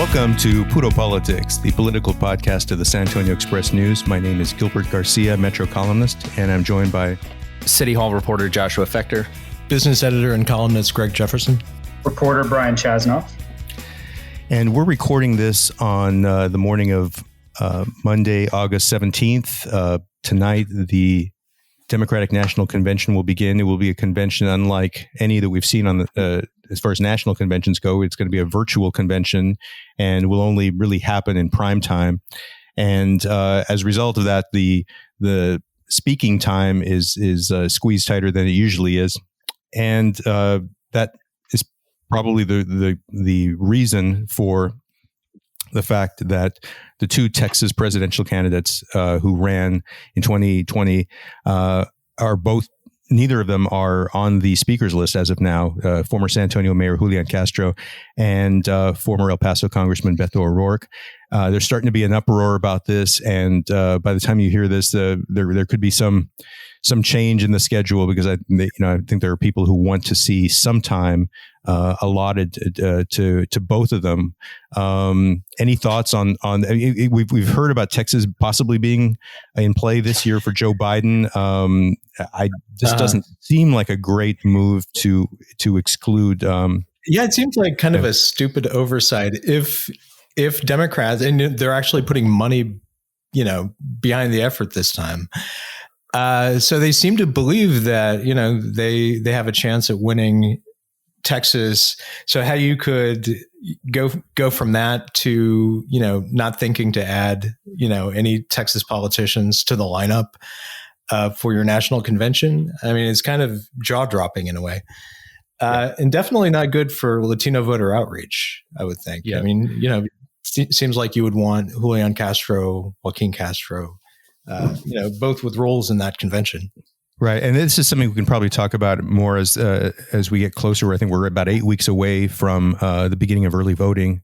Welcome to Puro Politics, the political podcast of the San Antonio Express News. My name is Gilbert Garcia, Metro columnist, and I'm joined by City Hall reporter Joshua Fechter, business editor and columnist Greg Jefferson, reporter Brian Chasnoff. And we're recording this on the morning of Monday, August 17th. Tonight, the Democratic National Convention will begin. It will be a convention unlike any that we've seen on the as far as national conventions go. It's going to be a virtual convention and will only really happen in prime time. And as a result of that, the speaking time is squeezed tighter than it usually is. And that is probably the reason for the fact that the two Texas presidential candidates who ran in 2020 are both, neither of them are on the speaker's list as of now. Former San Antonio Mayor Julian Castro and former El Paso Congressman Beto O'Rourke. There's starting to be an uproar about this, and by the time you hear this, there could be some change in the schedule, because I think there are people who want to see some time allotted to both of them. Any thoughts on we've heard about Texas possibly being in play this year for Joe Biden. This doesn't seem like a great move to exclude. Yeah, it seems like kind of a stupid oversight. If Democrats, and they're actually putting money, behind the effort this time. So they seem to believe that, they have a chance at winning Texas. So how you could go from that to, not thinking to add, any Texas politicians to the lineup for your national convention. I mean, it's kind of jaw-dropping in a way. And definitely not good for Latino voter outreach, I would think. Yeah. I mean, seems like you would want Julian Castro, Joaquin Castro, both with roles in that convention. Right. And this is something we can probably talk about more as we get closer. I think we're about 8 weeks away from the beginning of early voting.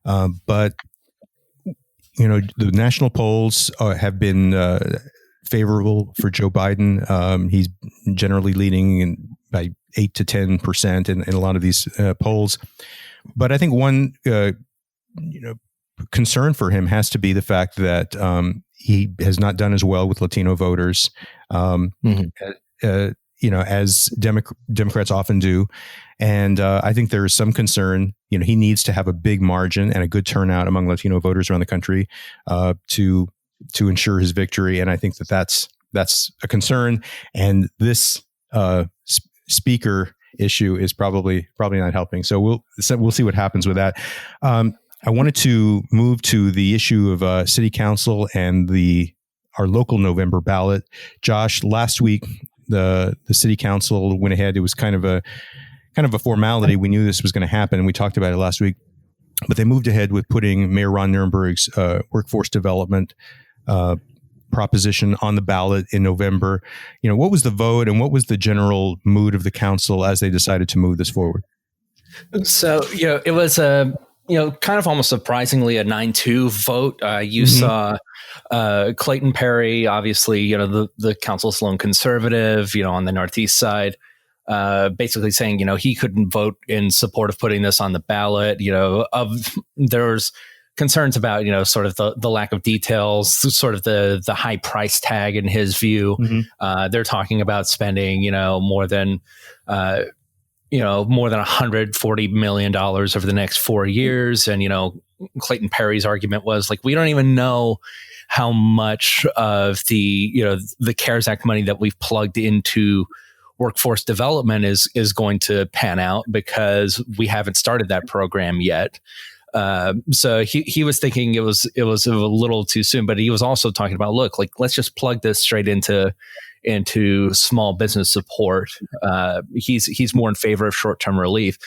But, the national polls have been favorable for Joe Biden. He's generally leading by 8 to 10% in a lot of these polls. But I think one, concern for him has to be the fact that he has not done as well with Latino voters, as Democrats often do. And I think there is some concern. He needs to have a big margin and a good turnout among Latino voters around the country to ensure his victory. And I think that's a concern. And this speaker issue is probably not helping. So we'll see what happens with that. I wanted to move to the issue of city council and our local November ballot. Josh, last week the city council went ahead. It was kind of a formality. We knew this was going to happen, and we talked about it last week. But they moved ahead with putting Mayor Ron Nirenberg's workforce development proposition on the ballot in November. What was the vote, and what was the general mood of the council as they decided to move this forward? So it was kind of almost surprisingly a 9-2 vote. You saw Clayton Perry, obviously, the council's lone conservative, on the Northeast side, basically saying, he couldn't vote in support of putting this on the ballot. There's concerns about, sort of the lack of details, sort of the high price tag in his view. They're talking about spending, more than $140 million over the next 4 years. And, Clayton Perry's argument was like, we don't even know how much of the CARES Act money that we've plugged into workforce development is going to pan out, because we haven't started that program yet. So he was thinking it was a little too soon, but he was also talking about, look, like, let's just plug this straight into small business support. He's more in favor of short-term relief.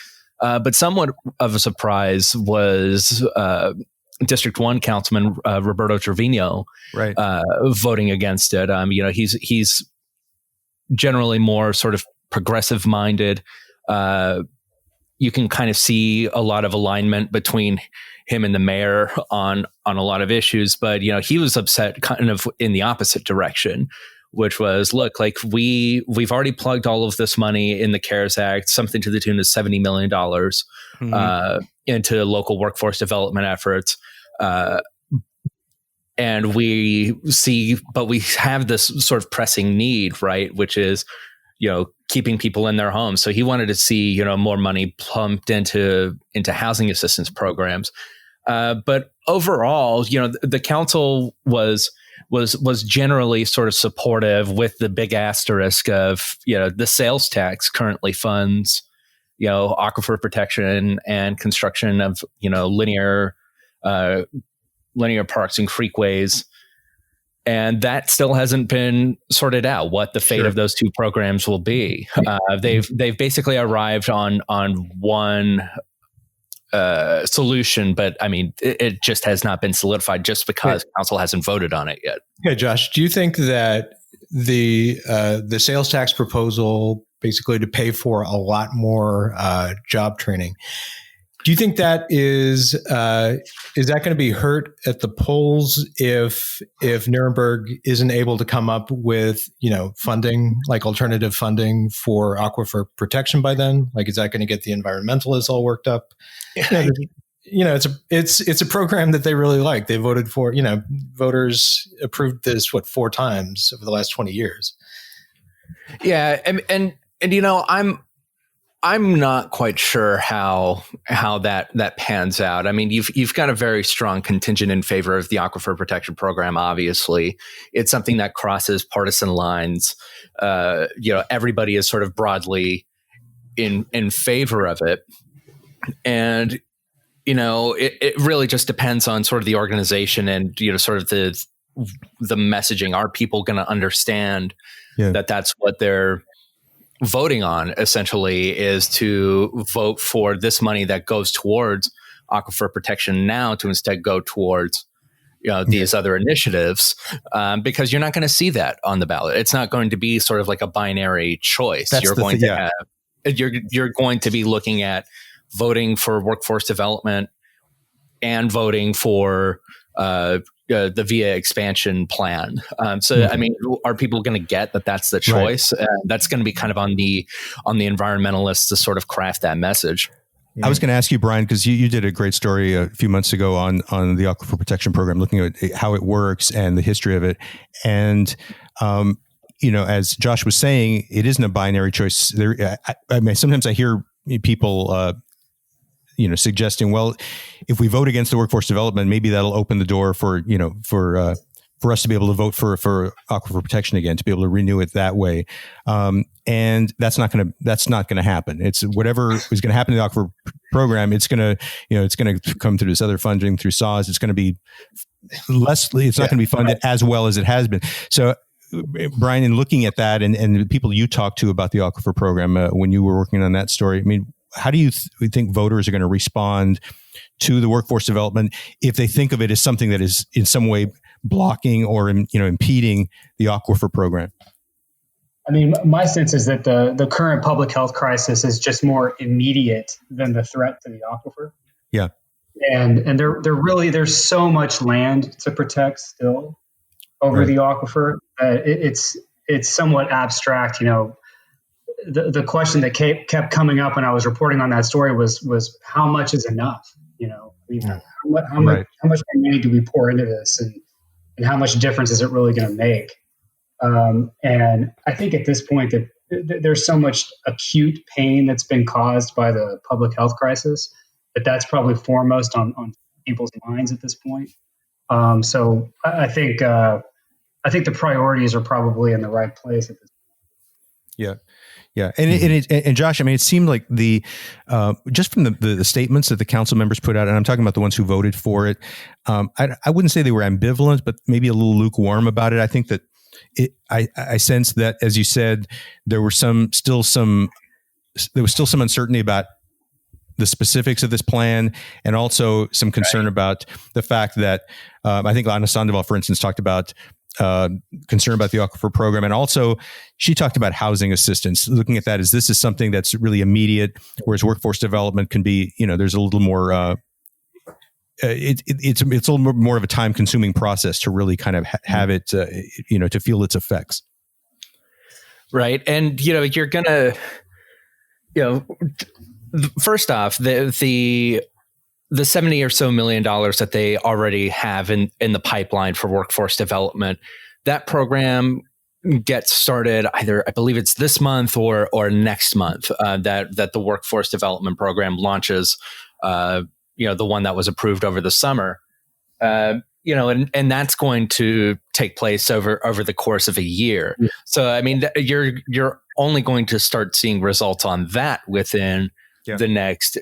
But somewhat of a surprise was District 1 Councilman Roberto Trevino voting against it. He's generally more sort of progressive-minded. You can kind of see a lot of alignment between him and the mayor on a lot of issues, but he was upset kind of in the opposite direction, which was, look, like we've already plugged all of this money in the CARES Act, something to the tune of $70 million into local workforce development efforts. And we have this sort of pressing need, right? Which is, keeping people in their homes. So he wanted to see, more money pumped into housing assistance programs. But overall, the council was generally sort of supportive, with the big asterisk of, the sales tax currently funds, aquifer protection and construction of, linear parks and creekways. And that still hasn't been sorted out, what the fate of those two programs will be. They've basically arrived on one solution, but I mean, it just has not been solidified just because council hasn't voted on it yet. Okay, Josh, do you think that the sales tax proposal, basically to pay for a lot more job training, do you think that is that going to be hurt at the polls if Nuremberg isn't able to come up with funding, like alternative funding for aquifer protection by then? Like, is that going to get the environmentalists all worked up? It's a program that they really like. They voted for. Voters approved this 4 times over the last 20 years. Yeah, and I'm not quite sure how that pans out. I mean, you've got a very strong contingent in favor of the Aquifer Protection Program. Obviously, it's something that crosses partisan lines. Everybody is sort of broadly in favor of it, and it really just depends on sort of the organization and sort of the messaging. Are people going to understand that that's what they're voting on, essentially, is to vote for this money that goes towards aquifer protection now to instead go towards these other initiatives, because you're not going to see that on the ballot. It's not going to be sort of like a binary choice. You're going to be looking at voting for workforce development and voting for the VIA expansion plan. I mean, are people going to get that that's the choice? Right. That's going to be kind of on the environmentalists to sort of craft that message. I was going to ask you, Brian, because you did a great story a few months ago on the Aquifer Protection Program, looking at how it works and the history of it. And, as Josh was saying, it isn't a binary choice. I mean, sometimes I hear people suggesting, well, if we vote against the workforce development, maybe that'll open the door for us to be able to vote for aquifer protection again, to be able to renew it that way. And that's not going to happen. It's whatever is going to happen in the aquifer program. It's going to come through this other funding through SAWS. It's going to be less. It's not going to be funded as well as it has been. So, Brian, in looking at that and the people you talked to about the aquifer program when you were working on that story, I mean, how do you think voters are going to respond to the workforce development if they think of it as something that is in some way blocking or impeding the aquifer program? I mean, my sense is that the current public health crisis is just more immediate than the threat to the aquifer. Yeah, and there's so much land to protect still over the aquifer. It's somewhat abstract, The question that kept coming up when I was reporting on that story was how much is enough? How much money do we pour into this, and how much difference is it really going to make? And I think at this point that there's so much acute pain that's been caused by the public health crisis that's probably foremost on people's minds at this point. So I think the priorities are probably in the right place at this point. Yeah. Yeah. And Josh, I mean, it seemed like just from the statements that the council members put out, and I'm talking about the ones who voted for it, I wouldn't say they were ambivalent, but maybe a little lukewarm about it. I think that I sense that, as you said, there was still some uncertainty about the specifics of this plan, and also some concern about the fact that I think Anna Sandoval, for instance, talked about concern about the aquifer program, and also she talked about housing assistance, looking at that as this is something that's really immediate, whereas workforce development can be, there's a little more it's a little more of a time consuming process to really kind of have it to feel its effects. right? And you're gonna, first off, the $70 or so million that they already have in the pipeline for workforce development, that program gets started either, I believe it's this month or next month, that the workforce development program launches, the one that was approved over the summer, and that's going to take place over the course of a year. Yeah. So, I mean, you're only going to start seeing results on that within the next,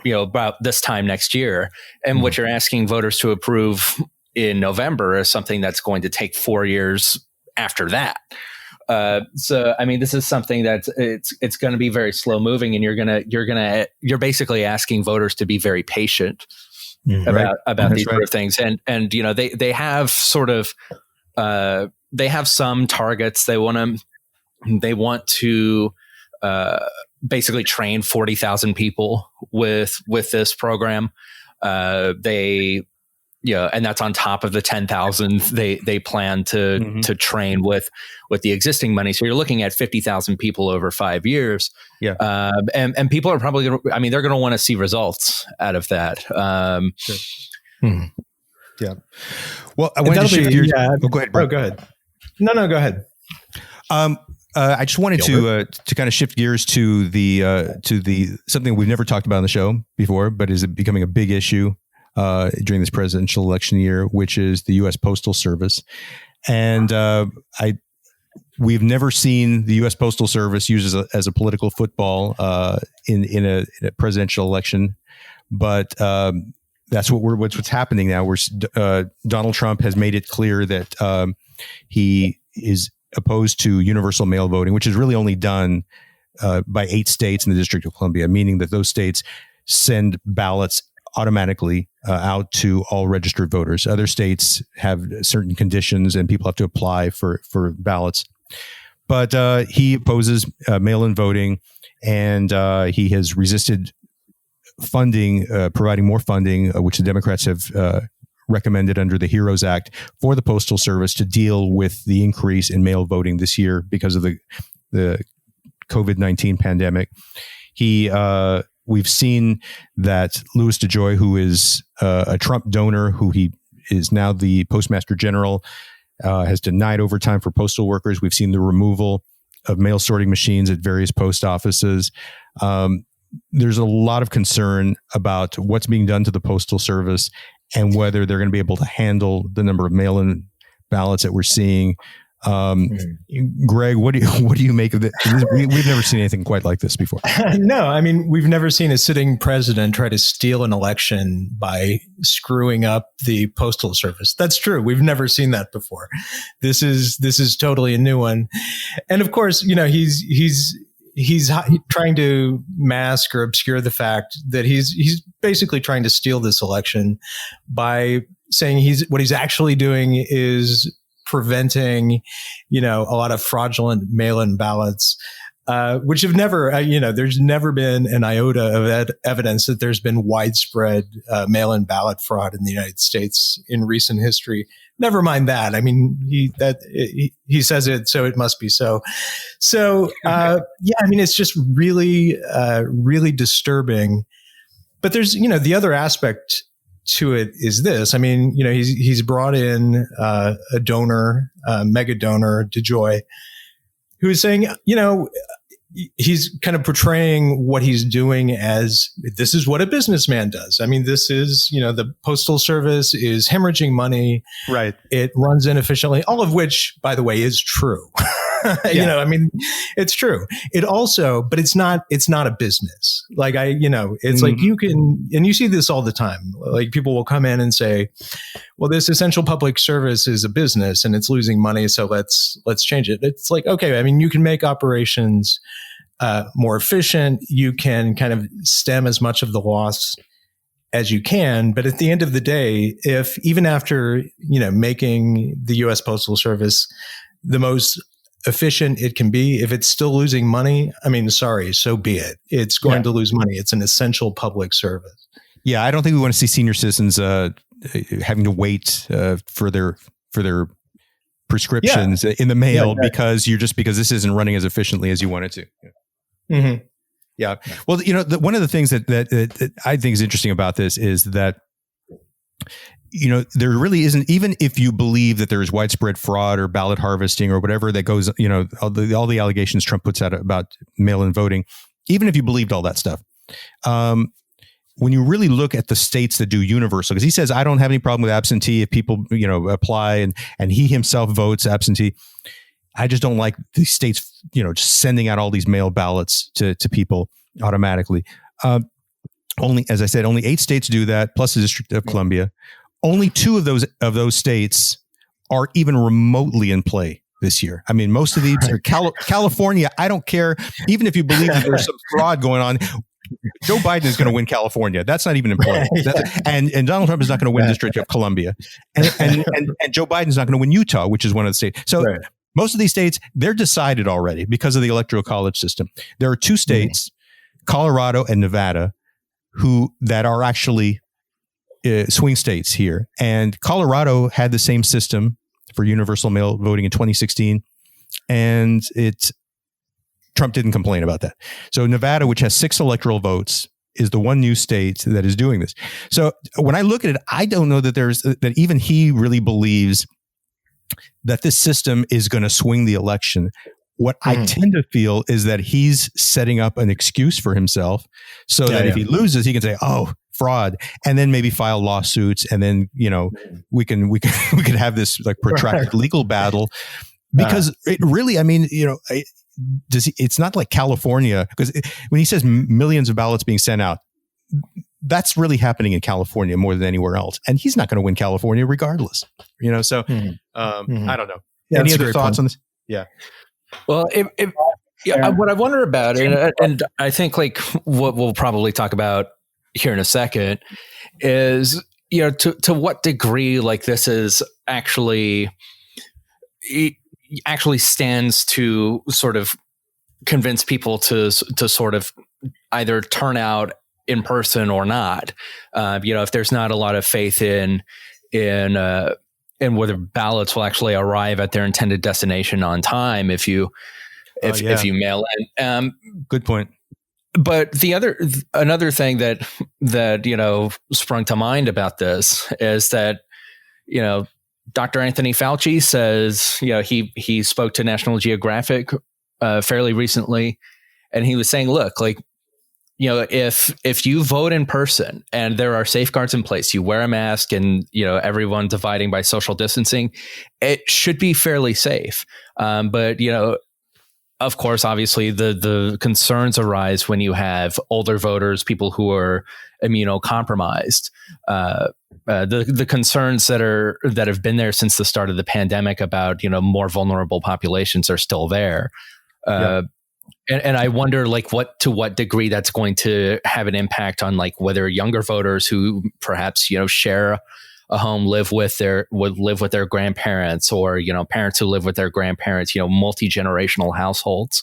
about this time next year. And what you're asking voters to approve in November is something that's going to take 4 years after that. So, I mean, this is something that it's going to be very slow moving, and you're basically asking voters to be very patient about these sort of things. And they have sort of they have some targets. They want to basically train 40,000 people with this program. And that's on top of the 10,000 they plan to train with the existing money. So you're looking at 50,000 people over 5 years. Yeah. And people are probably they're going to want to see results out of that. Sure. Yeah. Well, I wanted to shift gears. Go ahead, bro. Oh, go ahead. No, go ahead. I just wanted to kind of shift gears to the something we've never talked about on the show before, but is becoming a big issue during this presidential election year, which is the U.S. Postal Service. And we've never seen the U.S. Postal Service used as a political football in a presidential election, but that's what's happening now. Donald Trump has made it clear that he is opposed to universal mail voting, which is really only done by 8 states in the District of Columbia, meaning that those states send ballots automatically out to all registered voters. Other states have certain conditions and people have to apply for ballots. But he opposes mail-in voting, and he has resisted funding, providing more funding, which the Democrats have recommended under the HEROES Act for the Postal Service to deal with the increase in mail voting this year because of the COVID-19 pandemic. We've seen that Louis DeJoy, who is a Trump donor, who he is now the Postmaster General, has denied overtime for postal workers. We've seen the removal of mail sorting machines at various post offices. There's a lot of concern about what's being done to the Postal Service and whether they're going to be able to handle the number of mail-in ballots that we're seeing. Greg, what do you make of it? We've never seen anything quite like this before. No, I mean, we've never seen a sitting president try to steal an election by screwing up the Postal Service. That's true. We've never seen that before. This is totally a new one. And of course, he's trying to mask or obscure the fact that he's basically trying to steal this election by saying what he's actually doing is preventing, a lot of fraudulent mail-in ballots, which have never, there's never been an iota of evidence that there's been widespread mail-in ballot fraud in the United States in recent history. Never mind that. I mean, he says it, so it must be so. So, it's just really, really disturbing. But there's, the other aspect to it is this. I mean, he's brought in a donor, mega donor, DeJoy, who is saying, he's kind of portraying what he's doing as this is what a businessman does. I mean, this is, the Postal Service is hemorrhaging money. Right. It runs inefficiently, all of which, by the way, is true. Yeah. It's true. It also, but it's not a business. Like it's like you can, and you see this all the time. Like people will come in and say, well, this essential public service is a business and it's losing money. So let's change it. It's like, okay, you can make operations more efficient. You can kind of stem as much of the loss as you can. But at the end of the day, if even after, making the U.S. Postal Service the most efficient it can be, if it's still losing money, sorry, so be it. It's going to lose money. It's an essential public service. Yeah, I don't think we want to see senior citizens having to wait for their prescriptions in the mail because this isn't running as efficiently as you want it to. Yeah. Mm-hmm. Yeah. Well, one of the things that I think is interesting about this is that, there really isn't, even if you believe that there is widespread fraud or ballot harvesting or whatever that goes, all the allegations Trump puts out about mail-in voting, even if you believed all that stuff, when you really look at the states that do universal, because he says, I don't have any problem with absentee if people, apply and he himself votes absentee. I just don't like the states, just sending out all these mail ballots to people automatically. Only, as I said, only 8 states do that, plus the District of Columbia. Only 2 of those states are even remotely in play this year. I mean, most of these are California. I don't care. Even if you believe that there's some fraud going on, Joe Biden is going to win California. That's not even in play. And Donald Trump is not going to win the District of Columbia. And Joe Biden's not going to win Utah, which is one of the states. So most of these states, they're decided already because of the electoral college system. There are 2 states, Colorado and Nevada, that are actually swing states here. And Colorado had the same system for universal mail voting in 2016. And Trump didn't complain about that. So Nevada, which has 6 electoral votes, is the one new state that is doing this. So when I look at it, I don't know that even he really believes that this system is going to swing the election. What I tend to feel is that he's setting up an excuse for himself so that if he loses, he can say, "Oh, fraud," and then maybe file lawsuits, and then we can have this like protracted legal battle, because it really, I mean, it's not like California, because when he says millions of ballots being sent out, that's really happening in California more than anywhere else, and he's not going to win California regardless. So I don't know. Any other thoughts on this? Yeah. Well, what I wonder about, and I think like what we'll probably talk about here in a second, is to what degree like this is actually stands to sort of convince people to sort of either turn out in person or not. If there's not a lot of faith in whether ballots will actually arrive at their intended destination on time if you mail in. Good point. But another thing that sprung to mind about this is that Dr. Anthony Fauci says he spoke to National Geographic fairly recently, and he was saying, look, like, if you vote in person and there are safeguards in place, you wear a mask and, everyone dividing by social distancing, it should be fairly safe. But, of course, obviously the concerns arise when you have older voters, people who are immunocompromised. The concerns that have been there since the start of the pandemic about, more vulnerable populations are still there. And I wonder, like, to what degree that's going to have an impact on, like, whether younger voters who perhaps share a home live with their grandparents, or parents who live with their grandparents, multi-generational households,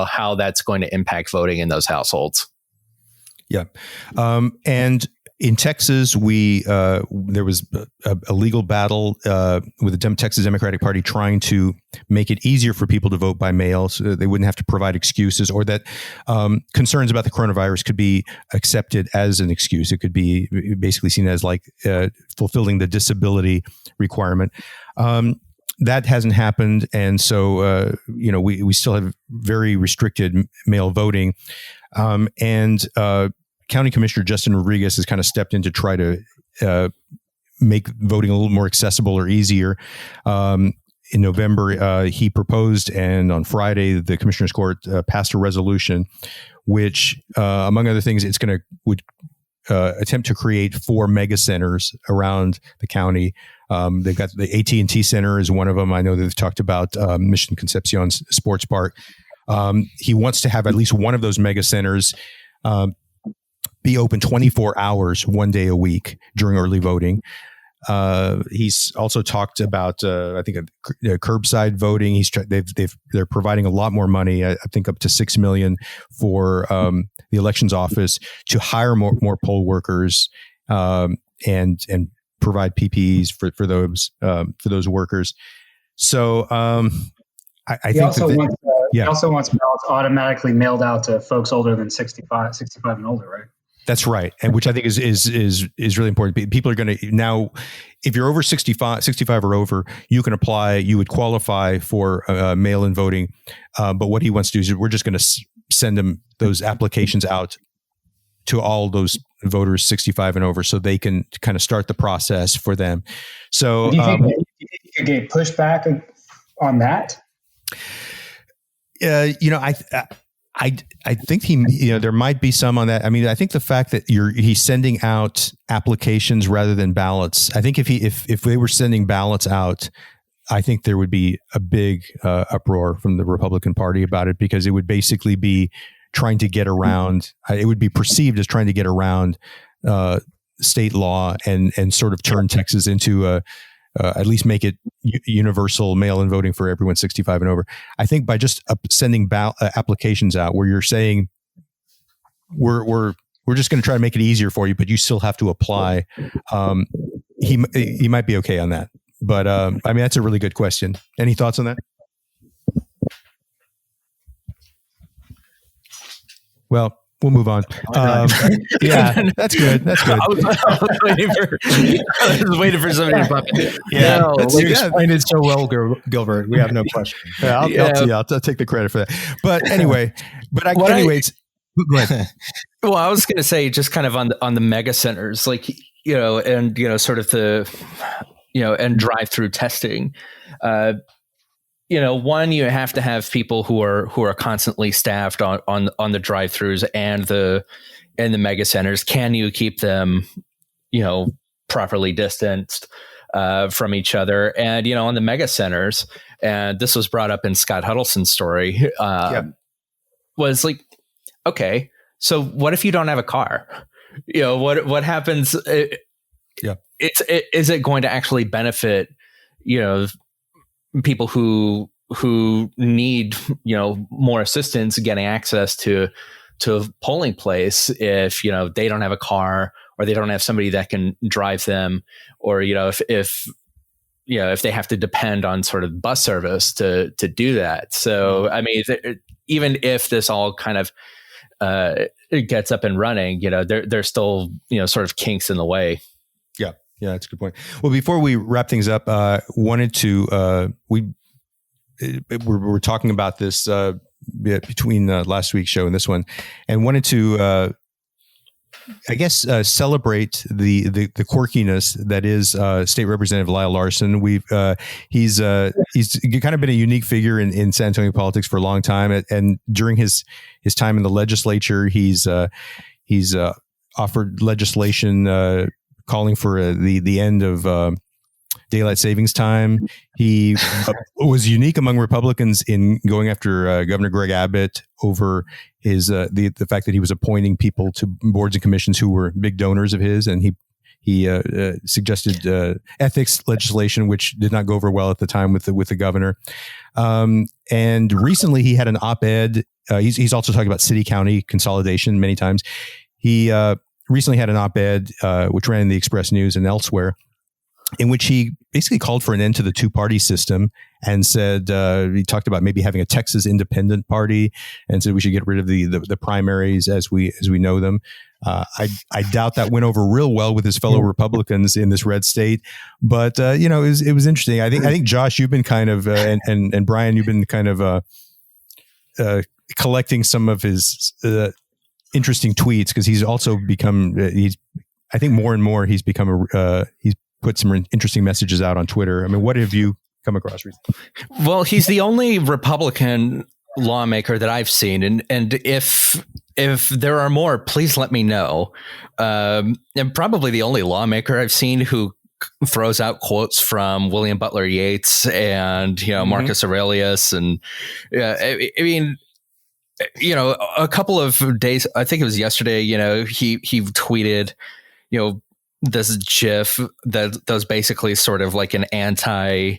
how that's going to impact voting in those households. Yeah, and in Texas, there was a legal battle with the Texas Democratic Party trying to make it easier for people to vote by mail, so that they wouldn't have to provide excuses, or that concerns about the coronavirus could be accepted as an excuse. It could be basically seen as like fulfilling the disability requirement. That hasn't happened, and so we still have very restricted mail voting, and County Commissioner Justin Rodriguez has kind of stepped in to try to make voting a little more accessible or easier. In November, he proposed, and on Friday, the Commissioner's Court passed a resolution, which, among other things, would attempt to create 4 mega centers around the county. They've got the AT&T Center is one of them. I know they've talked about Mission Concepcion Sports Park. He wants to have at least one of those mega centers be open 24 hours, 1 day a week during early voting. He's also talked about, I think, curbside voting. They're providing a lot more money. I think up to $6 million for the elections office to hire more poll workers and provide PPEs for those workers. So I He think also that wants yeah. he also wants ballots automatically mailed out to folks older than 65 and older, right? That's right, and which I think is really important. People are going to now, if you're over 65 or over, you can apply. You would qualify for mail-in voting. But what he wants to do is we're just going to send them those applications out to all those voters 65 and over, so they can kind of start the process for them. So, do you think you could get pushback on that? I think there might be some on that. I mean, I think the fact that he's sending out applications rather than ballots. I think if they were sending ballots out, I think there would be a big uproar from the Republican Party about it, because it would basically be trying to get around. It would be perceived as trying to get around state law and sort of turn Texas into at least make it universal mail-in voting for everyone 65 and over. I think by just sending applications out where you're saying we're just going to try to make it easier for you, but you still have to apply. He might be okay on that. But I mean, that's a really good question. Any thoughts on that? Well, we'll move on. Yeah, that's good. That's good. I was waiting for somebody to pop in. Yeah, no, you explained it so well, Gilbert. We have no question. Yeah, I'll take the credit for that. But anyway, go ahead. Well, I was going to say, just kind of on the mega centers, like, and sort of the, and drive-through testing. One, you have to have people who are constantly staffed on the drive-throughs and the mega centers. Can you keep them, properly distanced from each other? And on the mega centers, and this was brought up in Scott Huddleston's story, was like, okay, so what if you don't have a car? What happens? Is it going to actually benefit people who need more assistance getting access to a polling place if they don't have a car, or they don't have somebody that can drive them, or if they have to depend on sort of bus service to do that. So I mean, even if this all kind of it gets up and running, there's still sort of kinks in the way. Yeah, that's a good point. Well, before we wrap things up, wanted to we're talking about this between last week's show and this one, and wanted to celebrate the quirkiness that is State Representative Lyle Larson. He's kind of been a unique figure in San Antonio politics for a long time, and during his time in the legislature, he's offered legislation calling for the end of daylight savings time. He was unique among Republicans in going after Governor Greg Abbott over his the fact that he was appointing people to boards and commissions who were big donors of his, and he suggested ethics legislation, which did not go over well at the time with the governor. And recently, he had an op-ed. He's also talking about city-county consolidation many times. He recently had an op-ed which ran in the Express News and elsewhere, in which he basically called for an end to the two-party system and said he talked about maybe having a Texas independent party, and said we should get rid of the primaries as we know them. I doubt that went over real well with his fellow Republicans in this red state, but it was interesting. I think Josh, you've been kind of and Brian, you've been kind of collecting some of his interesting tweets, because he's also become I think more and more he's become he's put some interesting messages out on Twitter. I mean, what have you come across recently? Well, he's the only Republican lawmaker that I've seen, and if there are more, please let me know. And probably the only lawmaker I've seen who throws out quotes from William Butler Yeats and Marcus Aurelius, and I mean, a couple of days, I think it was yesterday, he tweeted, this GIF that was basically sort of like an anti,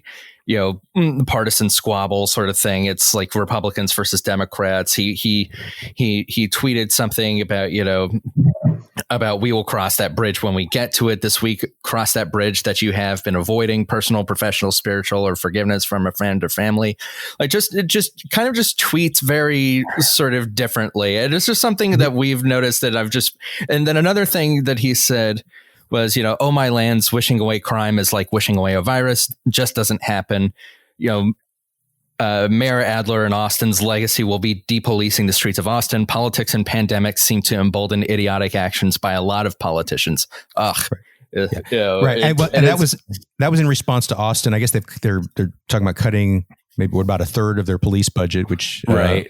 partisan squabble sort of thing. It's like Republicans versus Democrats. He tweeted something about, about we will cross that bridge when we get to it this week. Cross that bridge that you have been avoiding, personal, professional, spiritual, or forgiveness from a friend or family. Like it just kind of tweets very sort of differently. And it's just something that we've noticed that and then another thing that he said was, oh, my lands, wishing away crime is like wishing away a virus. Just doesn't happen. Mayor Adler in Austin's legacy will be depolicing the streets of Austin. Politics and pandemics seem to embolden idiotic actions by a lot of politicians. Ugh. Right. And that was in response to Austin. I guess they're talking about cutting maybe about a third of their police budget, which right.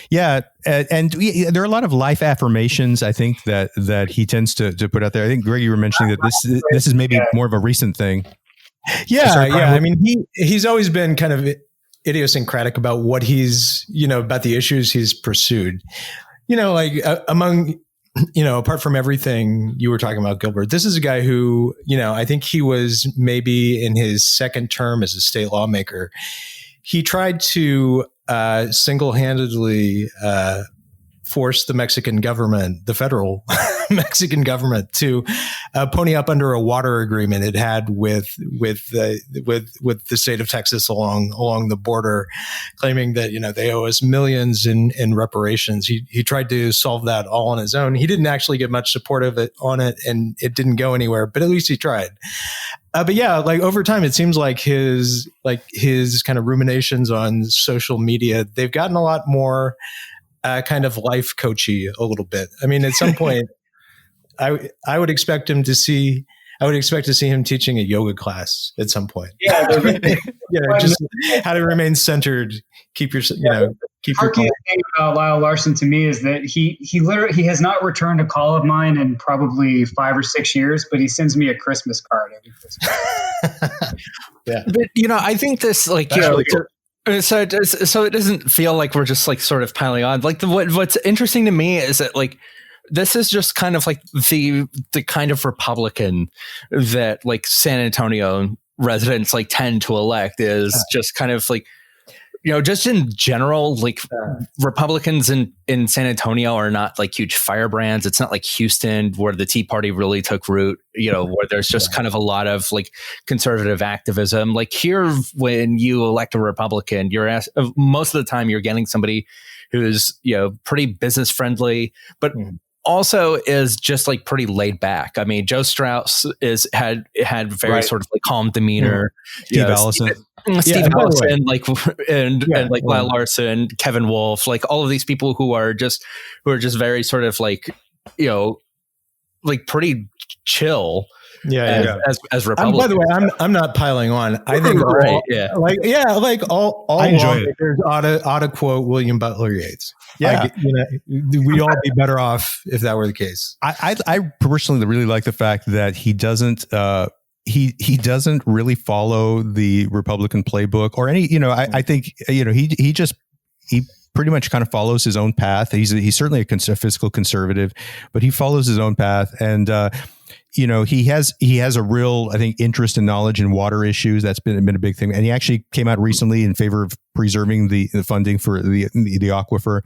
Yeah, and there are a lot of life affirmations, I think, that he tends to put out there. I think, Greg, you were mentioning that this is maybe more of a recent thing. Yeah. I mean, he's always been kind of idiosyncratic about what he's, about the issues he's pursued. Apart from everything you were talking about, Gilbert, this is a guy who, I think he was maybe in his second term as a state lawmaker. He tried to single-handedly force the Mexican government, the federal Mexican government, to pony up under a water agreement it had with the state of Texas along the border, claiming that they owe us millions in reparations. He tried to solve that all on his own. He didn't actually get much support on it, and it didn't go anywhere. But at least he tried. But yeah, over time, it seems like his kind of ruminations on social media, they've gotten a lot more kind of life coachy a little bit. I mean, at some point, I would expect to see him teaching a yoga class at some point. Yeah, just how to remain centered. Keep your keep your. The thing about Lyle Larson to me is that he has not returned a call of mine in probably 5 or 6 years, but he sends me a Christmas card every Christmas. Yeah, but I think this so it doesn't feel like we're just sort of piling on. What's interesting to me is that this is just kind of the kind of Republican that San Antonio residents tend to elect is just kind of just in general, Republicans in San Antonio are not huge firebrands. It's not like Houston where the Tea Party really took root, where there's just kind of a lot of conservative activism. Here, when you elect a Republican, most of the time you're getting somebody who's, pretty business friendly, but also is just pretty laid back. I mean, Joe Strauss had very sort of calm demeanor. Steve Allison. Steve Allison, Lyle Larson, Kevin Wolf, all of these people who are just very sort of pretty chill. As Republicans. By the way, I'm not piling on. I think all lawmakers ought to quote William Butler Yeats. Yeah, we'd all be better off if that were the case. I personally really like the fact that he doesn't he doesn't really follow the Republican playbook or any. I think he pretty much kind of follows his own path. He's certainly a fiscal conservative, but he follows his own path and. He has a real, I think, interest and knowledge in water issues. That's been a big thing. And he actually came out recently in favor of preserving the funding for the aquifer.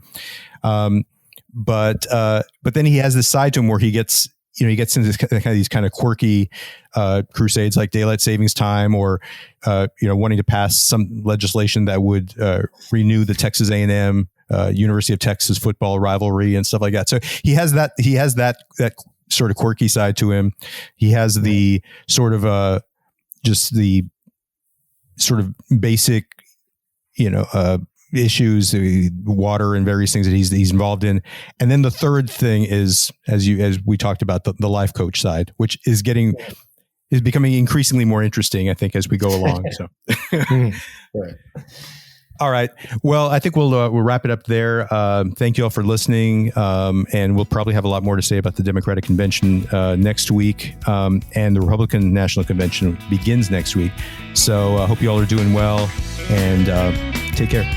But then he has this side to him where he gets into these kind of quirky crusades like daylight savings time or, wanting to pass some legislation that would renew the Texas A&M University of Texas football rivalry and stuff like that. So he has that sort of quirky side to him. He has the sort of just the sort of basic, issues, water and various things that he's involved in. And then the third thing is, as we talked about, the life coach side, which is becoming increasingly more interesting, I think, as we go along. So, right. All right. Well, I think we'll wrap it up there. Thank you all for listening. And we'll probably have a lot more to say about the Democratic Convention next week. And the Republican National Convention begins next week. So I hope you all are doing well and take care.